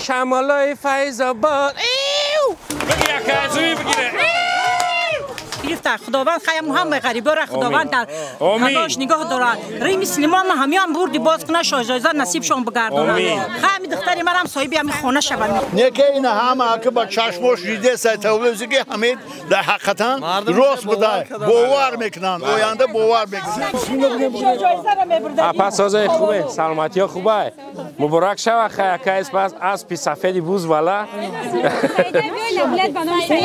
شمالای فیض آباد بگیر یکازوی بگیره گرفته خداوند خیم هم غریبا را خداوند در خداش نگاه دارد ریم سینما ما همیان بردی باز کنه شاهزاده نصیبشون بگردونه خیم دختری مرا هم صاحب همین خانه شوند نیکه این همه که با چشمش دیده سایتولوژی که همین در حقیقتا راست بوده باور میکنن آینده باور میکنن پس سازه خوبه سلامتی ها خوبه مبارک شوه خیلی پس از پی سفیدی بوز والا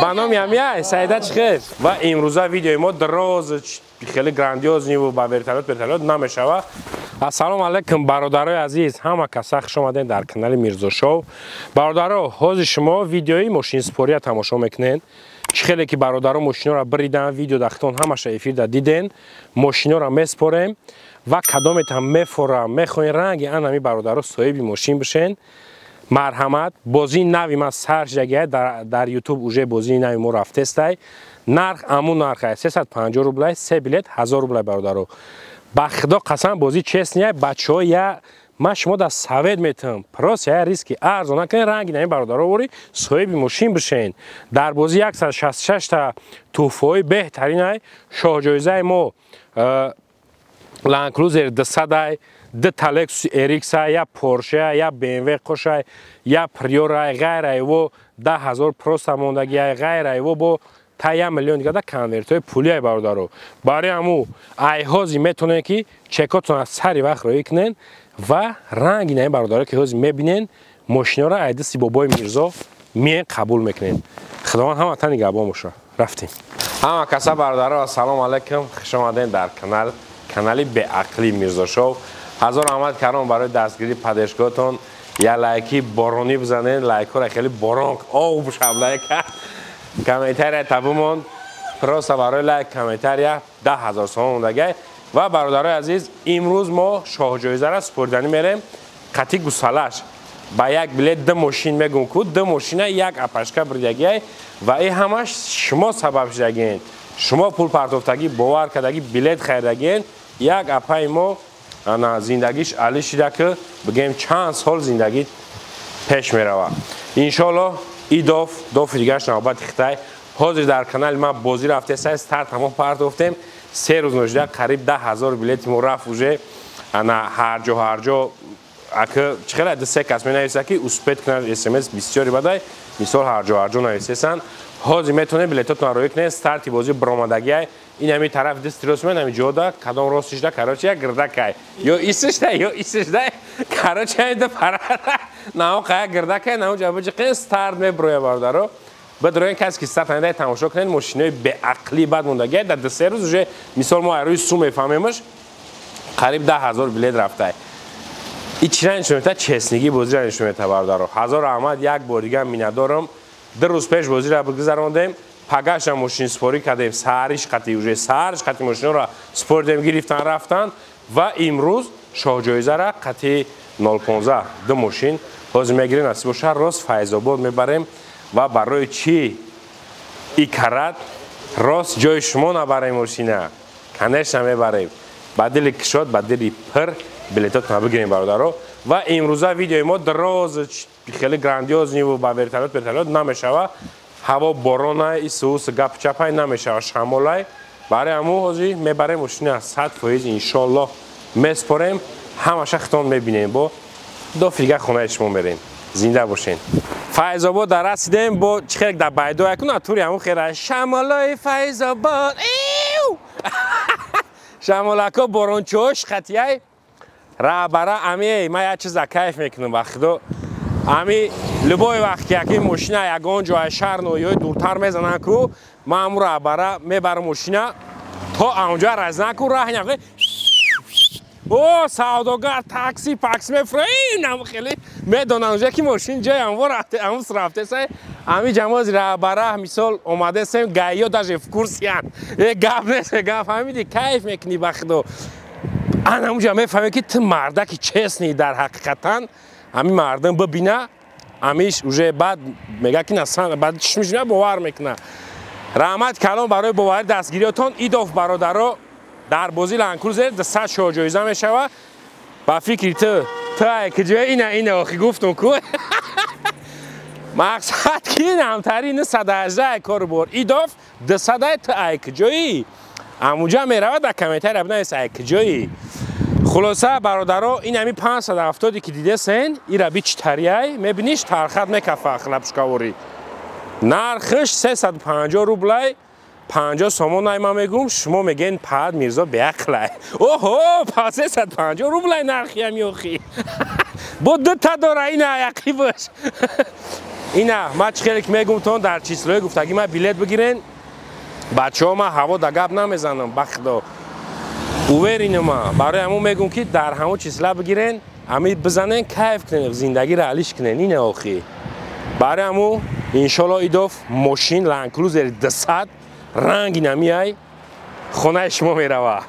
بنام یمیه سعیده چخیر و امروزه ویدیوی ما دراز خیلی گراندیوز نیو با برتلات نمیشه. السلام علیکم برادرای عزیز همه کسا خوش آمدین در کانال میرزا شو. برادرها حاضر شما ویدیوی ماشین سپوری تماشا میکنین خیلی که برادرها ماشینا را بریدن ویدیو دختون همش افیر دیدین ماشینا را میسپریم و کدامت هم میفورم میخوین رنگ انمی برادرها صاحب ماشین بشین. مرحمت بازی نوی ما سرچ جگه در یوتیوب اوجه بازی نوی ما رفته است. نرخ امون نرخ 350 روبل 3 بلیت 1000 روبل برادرو. با خدا قسم بازی چست نیه بچه‌ها یا ما شما در سوید میتونم پراس یا ریسکی ارزان نکنین رنگ نمی برادرو وری صاحب ماشین بشین. در بازی 166 تا توفای بهترین شاه جایزه ما لند کروزر 200 د تالکس اریکس یا پورشه یا بی ام و قشه یا پریور غیر و 10000 پروست موندگی غیر و با تا 1 میلیون دیگه کنورت های پولی برادرو برای همو ایهازی میتونه که چکاتون از سری وقت روی کنن و رنگ نه برادرو که هاز میبینن ماشینا را عید سی بابای میرزا می قبول میکنن. خداوند هم تنی گبا موشه رفتیم. همه کسا برادرو سلام علیکم خوش آمدین در کانال به عقلی میرزا شو. هزار رحمت کردم برای دستگیری پدشگاهتون یا لایکی بارونی بزنین لایک ها را خیلی باران آب شبله کرد کمیتر تبومون پروسه برای لایک کمیتر 10,000 سوم موندگی و برادرای عزیز امروز ما شاه جایزه را سپردنی میریم قطعی گسالش با یک بلیت دو ماشین میگم که دو ماشین یک اپشکا بردگی و این همش شما سبب شدگین شما پول پرتافتگی باور کردگی بلیت خریدگین یک اپای ما زندگیش علی شده که بگیم چند سال زندگی پیش می روه انشالله ای داف دیگرش نوبت خطای حاضر در کانال ما بازی رفته سه استارت همون پرتافتیم 3 روز نوشده قریب 10,000 بلیت ما رفت وجه انا هر جا اگه چقدر ده سه کس می نویسه که اسپیت کنن اسمس بسیاری بدای مثال هر جا نویسیسن حاضر میتونه بلیتاتون روی کنه استارتی بازی برآمدگی این همی طرف دست راست من همی جودا کدام راستش ده کراچی گردکای یا ایستش ده کراچی ده پرا نه قای گردکای نه جواب چه استارت می بروی باردارو بدروی کسی که استفاده تماشا کنن ماشینای به عقلی بعد موندگی در 3 روز وجه مثال ما روی سو میفهمیمش قریب 10,000 بلیت رفته این چی نشون میده چسنگی بازی را نشون میده باردارو. هزار رحمت یک بار دیگه میندارم 2 روز پیش بازی را بگذراندیم پگاش ماشین سپاری کردیم سرش قطعی وجه سرش قطعی ماشین را سپردیم گرفتن رفتن و امروز شاه جایزه را قطعی 015 دو ماشین حاضر میگیریم نصیب باشه راست فیض آباد میبریم و برای چی ای کرد راست جای شما نبریم ماشینه کنش نمیبریم بدل کشاد بدل پر بلیتات نبگیریم برادرها و امروزه ویدیوی ما دراز خیلی گراندیوز نیو با برتلات نمیشه هوا بارانه ای سوس گپ چپای نمیشه شمالای برای همون حاضی میبریم ماشین 100% انشالله میسپاریم همش ختم میبینیم با دو فیگه خونه شما میریم زنده باشین. فیض آباد در رسیدیم با چخیرک در بایدو یکون توری همون خیره شمالای فیض آباد شمالکا باران چوش خطیه را برای امی ما یه چیز کیف میکنم وقتا امی لبای وقتی که ماشین یگان جای شهر یا دورتر میزنن کو ما امو را برای میبرم ماشین تا اونجا رزنه کو راه نگه او سوداگر تاکسی پاکس میفرین خیلی میدونن اونجا که ماشین جای اموز رفته سه امی جماز را برای مثال اومده سیم گایا داج فکورسیان گپ نیست گپ همیدی کیف میکنی بخدا انا اونجا میفهمی که تو مردکی چسنی در حقیقتا امی مردم ببینه امیش اوجه بعد میگه که نسان بعد چش میشونه باور میکنه. رحمت کلام برای باور دستگیریاتون ایداف برادرها در بازی لند کروزر 200 شاه جایزه میشوه با فکری تو که جای اینه آخی گفتم که مقصد که نمترین 118 کار بور ایداف 200 تا ایک جایی اموجا میرود در کمیتر ابنای ایک جایی خلاصه برادرها این همی 570 که دیده سن ای را بیچ تریای میبینیش ترخط میکفه اخلبشکاوری نرخش 350 روبلای 50 سومون های ما میگم شما میگین پاد میرزا بیاقلای اوهو 350 روبلای نرخی همی اوخی با 2 تا داره این ایقی باش اینا ما خیلی میگم تون در چیزلوی گفتگی ما بلیت بگیرین بچه ها ما هوا در گپ نمیزنم بخدا اوورین ما برای همون میگم که در همون چیزلا بگیرین امید بزنین کیف کنین زندگی را علیش کنین این آخی برای همون انشالله ایداف ماشین لانکروزر 200 رنگی نمیای خونه شما میروه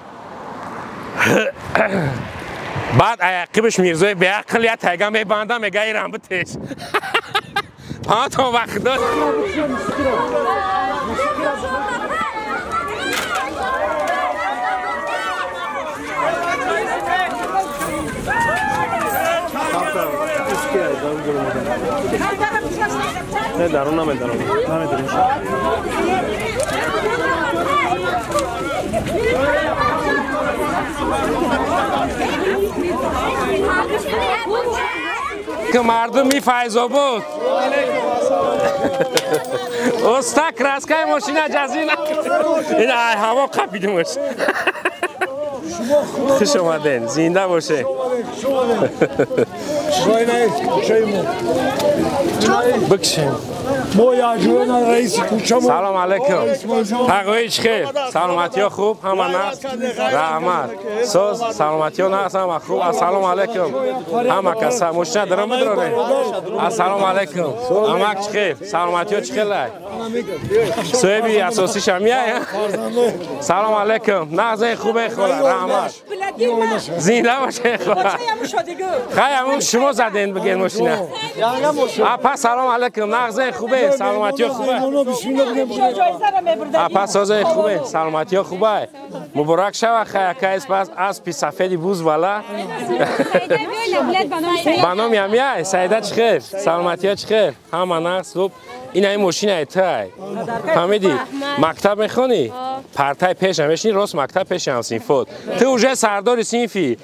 بعد عقبش میرزای بیاقل یا تگه میبنده میگه ایران بتش ها تا وقت داد نه درون نمیدارم که مردم می فیض‌آباد استک راسکای ماشین اجازه این هوا قبیدمش خوش اومدین زنده باشه بکشیم سلام علیکم حقوی چخیر سلامتی ها خوب همه نه رحمت ساز سلامتی ها نه همه خوب السلام علیکم همه کسا مشنه درم بدرانه السلام علیکم همه چخیر سلامتی ها چخیر لای صحبی اساسی شمیه سلام علیکم نغزه خوبه خوله رحمت زنده باشه خوله خیلی همون شما زدین بگین ماشینه اپا سلام علیکم نغزه خوبه سلامتی ها خوبه اپا سازه خوبه سلامتی ها خوبه مبارک شوه خیلی کهیز پس از پی سفیدی بوز والا بنام یمیه سعیده چخیر سلامتی ها چخیر همه نه صبح این این ماشین ایتای فهمیدی مکتب میخونی پرتای پیش هم بشینی راست مکتب پیش هم سینفوت تو اوجه سرداری سینفی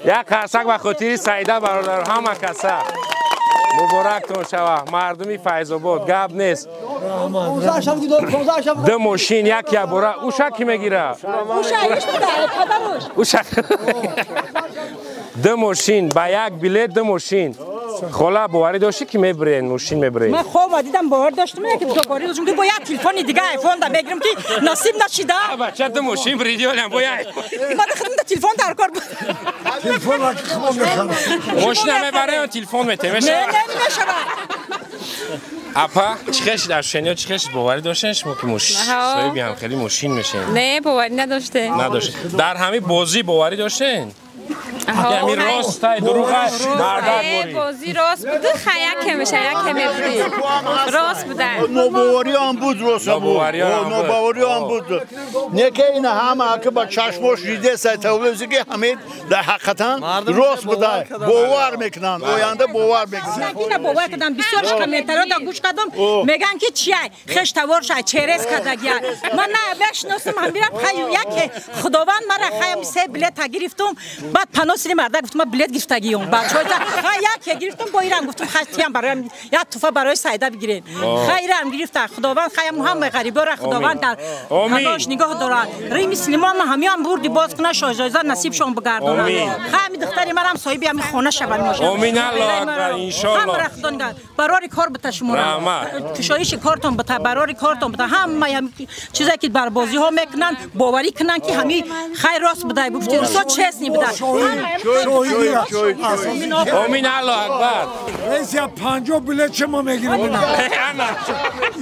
یک قرصک و خاطری سعیده برادر همه کسا مبارکتون شوه مردمی فیض‌آباد گپ نیست دو ماشین یک بوره اوشک کی میگیره اوشک دو ماشین با یک بلیت دو ماشین خلا باوری داشتی که میبرین ماشین میبرین من خوب دیدم باور داشتم که دو باری داشتم که با یک تلفن دیگه آیفون دا بگیرم که نصیب نشیده بچه دو ماشین بریدی ولی با یک ما دختم تلفن در کار بود تلفن را که خوب میخوام ماشین میبره یا تلفن میته میشه نه نمیشه اپا چخش در شنیا چخش باوری داشتن شما که ماشین صاحبی هم خیلی ماشین میشین نه باوری نداشته در همین بازی باوری داشتن یعنی راست های دروغ مردک بازی راست بوده خیلی کمشه یک کمی بود راست بوده نوباوری هم بود راست بود نوباوری هم بود نه که این همه که با چشماش دیده سایتولوژی که همین در حقیقتا راست بوده باور میکنن آینده باور میکنن اینا باور کردن بسیارش کامنتارا دا گوش کردم میگن که چیه خش توار شای چرس کردگی من نه بشناسم من میرم خیلی یک خداوند مرا خیلی سه بلیت گرفتم بعد پناسری مرد گفتم من بلیت گرفتگیام بچه‌ها یک گرفتم با ایران گفتم خاطیام برای یا توفا برای سعیده بگیرین خیرم گرفت خداوند خیلی هم غریبا را خداوند در خداش نگاه دارد ری مسلمان ما همیان بردی باز کنه شاهزاده نصیبشون بگردونه خیلی دختری مرا هم صاحبی همین خونه شون باشه امین الله اکبر ان شاء الله هم خداوند برای کار بته شما کشایش کارتون بته برای کارتون بته هم چیزایی که بر بازی ها میکنن باوری کنن که همین خیر راست بده گفتی رسا چسنی بده امین الله اکبر رئیس 50 بلیت چما میگیرم اینا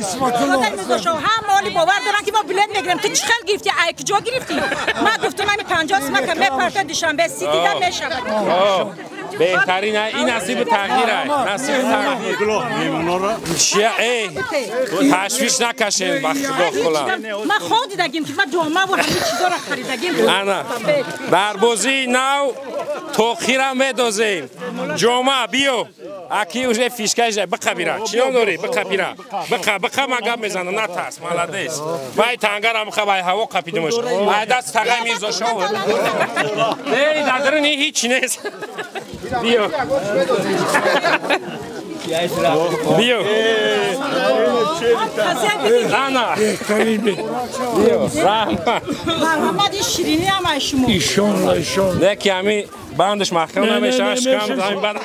اسمت الله هم مالی باور دارن که ما بلیت میگیریم تو چخل گرفتی ایک جا گرفتی من گفتم من 50 سما که میپرته دوشنبه سی دیگه میشه بهترین این نصیب تغییره نصیب تغییر چیه ای تشویش نکشین بخدا خلا من خود دیدم که من جامعه و همه چیزا را خریدم انا در بازی نو توخیرم بدازیم جامعه بیو Аки уже фишкаш бақабира. Чином дори бақабира. Бақа мага мезана натас. Молодец. Вай тангарам хавай ҳаво қапидимош. Ай даст тага мирзо шов. Эй, дадырни ҳич нест. Биё. Биё. Рана. Биё. Рама. محمد شیرینی هم شما ایشون Деки ами бандаш махкам намешавад шикам замин бад.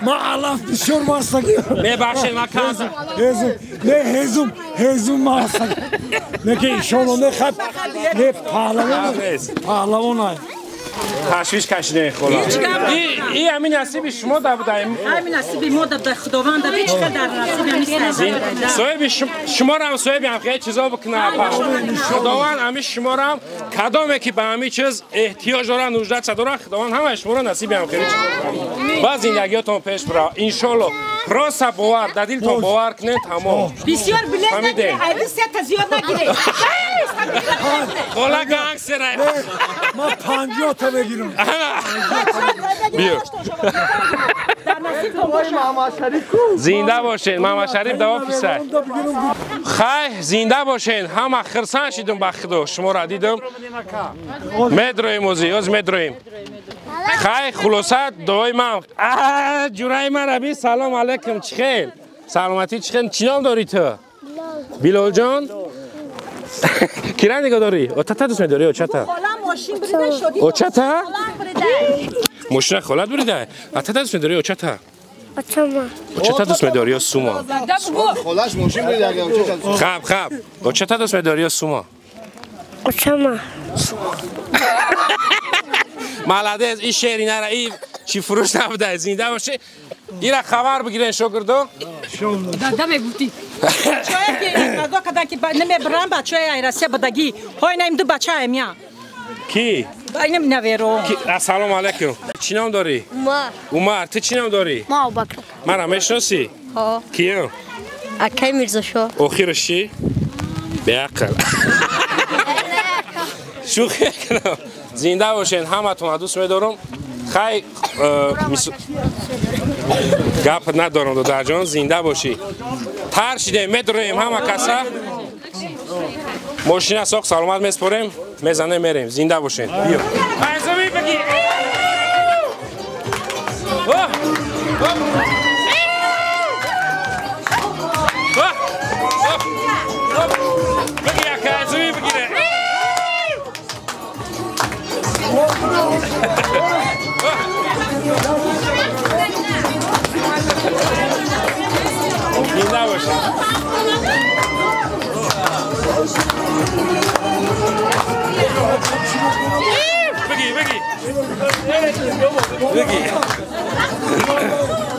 ما علف دشور ماستگی Мебахшед ма казам. هزوم ماستگی نه که ایشون نه خب نه پهلوان های تشویش کشیده خدا. این همین نصیب شما دا بوده. همین نصیب ما در خداوند در هیچ در نصیب نیست. صاحب شما را هم صاحب هم خیلی چیزا بکنه پاش. خداوند همین شما را هم کدامه که به همین چیز احتیاج دارن وجدت داره خداوند همه شما را نصیب هم خیلی. باز زندگیتون پیش برا ان شاء الله راست باور در دلتون باور کنید تمام. بسیار بلند نگیره. ای سه زیاد نگیره. خلا گانگستر. ما 50 تا بگیرم. بیو. زنده باشین محمد شریف دوا پیسه. خیر زنده باشین همه خرسان شدیم با خدا شما را دیدم. مدرویم از مدرویم. خیر خلاصت دوای من. جورای من ربی سلام علیکم چخیر. سلامتی چخیر چی نام داری تو؟ بیلال جان. کیران نگاه داری؟ اوچتا دوست می‌داری اوچتا؟ ماشین بریده شدی. اوچتا؟ ماشین خالت بریده. اوچتا دوست می‌داری اوچتا؟ اوچتا دوست می‌داری یا سوما؟ خلاص ماشین بریده اگه اوچتا. خب. اوچتا دوست می‌داری یا سوما؟ اوچما. مالادز این شیرینه را این چی فروش نبوده زنده باشه. ایرا خبر بگیرین شکردو. دادم گفتی. چای که نگاه کردن که نمیبرن بچه‌ای ایرانی بدگی. های نیم دو بچه میان. کی؟ اینم نویرو. سلام علیکم. چی نام داری؟ عمر. تو چی نام داری؟ ما ابوبکر. مرا میشناسی؟ ها. کیو؟ اکی میرزا شاه. آخرش چی؟ بیعقل. شوخی کنم. زنده باشین همتون دوست می‌دارم. خیلی گپ ندارم دادر جان زنده باشی. ترشیده می‌داریم همه کسا. ماشین ساخت سلامت میسپریم میزنه میریم زنده باشین. بیا. عزیزی بگی. بگی یک عزیزی بگیره. زنده باشین. بگی.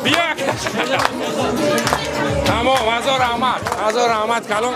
بیا. تمام. هزار رحمت کلام.